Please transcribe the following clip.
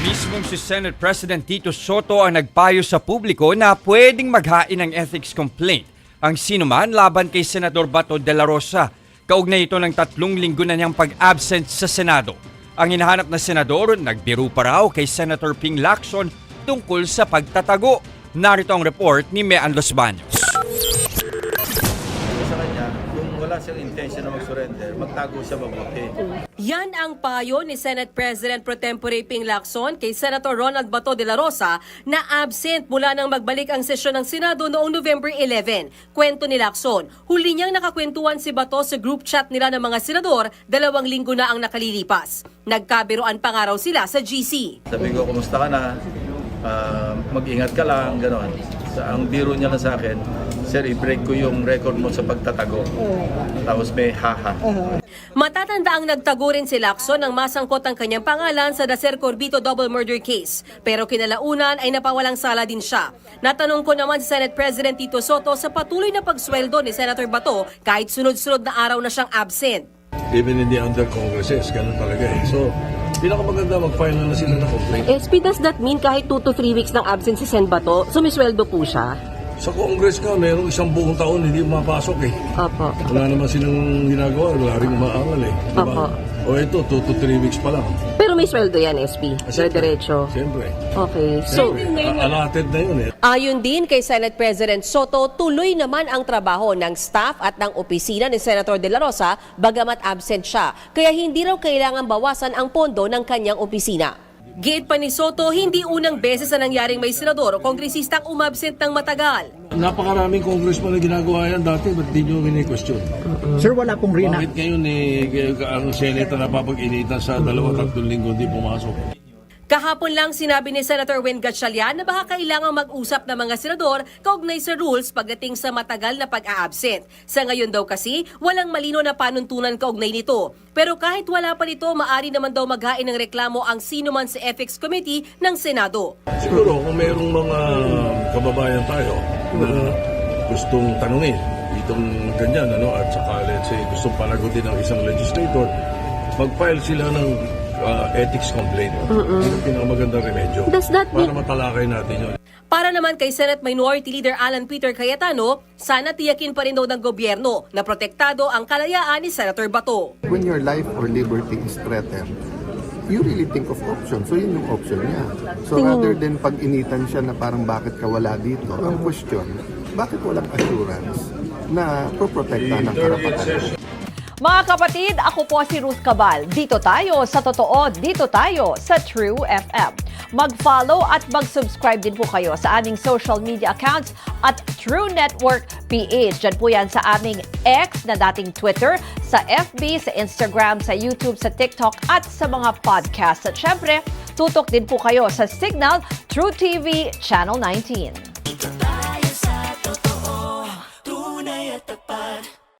Mismong si Senate President Tito Soto ang nagpayo sa publiko na pwedeng maghain ng ethics complaint ang sinuman laban kay Senador Bato de la Rosa. Kaugnay ito ng 3 linggo na niyang pag-absent sa Senado. Ang hinahanap na senador nagbiro pa raw kay Senator Ping Lacson tungkol sa pagtatago. Narito ang report ni Mean Los Baños. Sa kanya, kung wala siyang intention na mag-surrender, magtago siya mabuti. Yan ang payo ni Senate President Pro Tempore Ping Lacson kay Senator Ronald Bato de la Rosa na absent mula nang magbalik ang sesyon ng Senado noong November 11. Kwento ni Lacson, huli niyang nakakwentuhan si Bato sa group chat nila ng mga senador 2 linggo na ang nakalilipas. Nagkabiroan pa nga raw sila sa GC. Sabi ko, kumusta ka na? Mag-ingat ka lang, gano'n. Ang biro niya na sa akin, sir, i-break ko yung record mo sa pagtatago. Tapos may haha. Matatanda ang nagtago rin si Lacson nang masangkot ang kanyang pangalan sa Dacer Corbito double murder case. Pero kinalaunan ay napawalang sala din siya. Natanong ko naman si Senate President Tito Soto sa patuloy na pagsweldo ni Senator Bato kahit sunod-sunod na araw na siyang absent. Even in the under congresses, ganun talaga eh. So, pinakamaganda mag-file na sila ng complaint. SP, does that mean kahit 2 to 3 weeks ng absence si Sen Bato, sumisweldo po siya? Sa Congress ka, mayroong 1 buong taon hindi mapasok eh. Opo. Wala naman silang ginagawa, wala rin umaangal eh. Diba? Opo. O ito, 2 to 3 weeks pa lang. Pero may sweldo yan, SP? Diretso. Siyempre. Okay. So, Allotted na yun eh. ayon din kay Senate President Soto, tuloy naman ang trabaho ng staff at ng opisina ni Senator De La Rosa bagamat absent siya. Kaya hindi raw kailangan bawasan ang pondo ng kanyang opisina. Giit pa ni Soto, hindi unang beses na nangyaring may senador o kongresistang umabsent ng matagal. Napakaraming congressman na ginagawa yan dati, ba't di nyo mini-question? Sir, wala pong Bakit ngayon ang Senate na napapag-initan sa 2-3 linggo hindi pumasok? Kahapon lang sinabi ni Senator Wen Gatchalian na baka kailangang mag-usap ng mga senador kaugnay sa rules pagdating sa matagal na pag-a-absent. Sa ngayon daw kasi, walang malino na panuntunan kaugnay nito. Pero kahit wala pa nito, maari naman daw maghain ng reklamo ang sino man sa Ethics Committee ng Senado. Siguro kung mayroong mga kababayan tayo na gustong tanungin itong ganyan, at saka let's say gustong panagutin ng isang legislator, mag-file sila ng ethics complaint. Yun ang pinakamagandang remedyo. Does that para matalakay natin yun. Para naman kay Senate Minority Leader Alan Peter Cayetano, sana tiyakin pa rin daw ng gobyerno na protektado ang kalayaan ni Senator Bato. When your life or liberty is threatened, you really think of options. So yun yung option niya. So rather than pag-initan siya na parang bakit ka wala dito, ang question, bakit walang assurance na poprotektahan ng karapatan? Mga kapatid, ako po si Ruth Cabal. Dito tayo sa totoo, dito tayo sa True FM. Mag-follow at mag-subscribe din po kayo sa aming social media accounts at True Network PH. Diyan po yan sa aming X na dating Twitter, sa FB, sa Instagram, sa YouTube, sa TikTok at sa mga podcast. At syempre, tutok din po kayo sa Signal True TV Channel 19.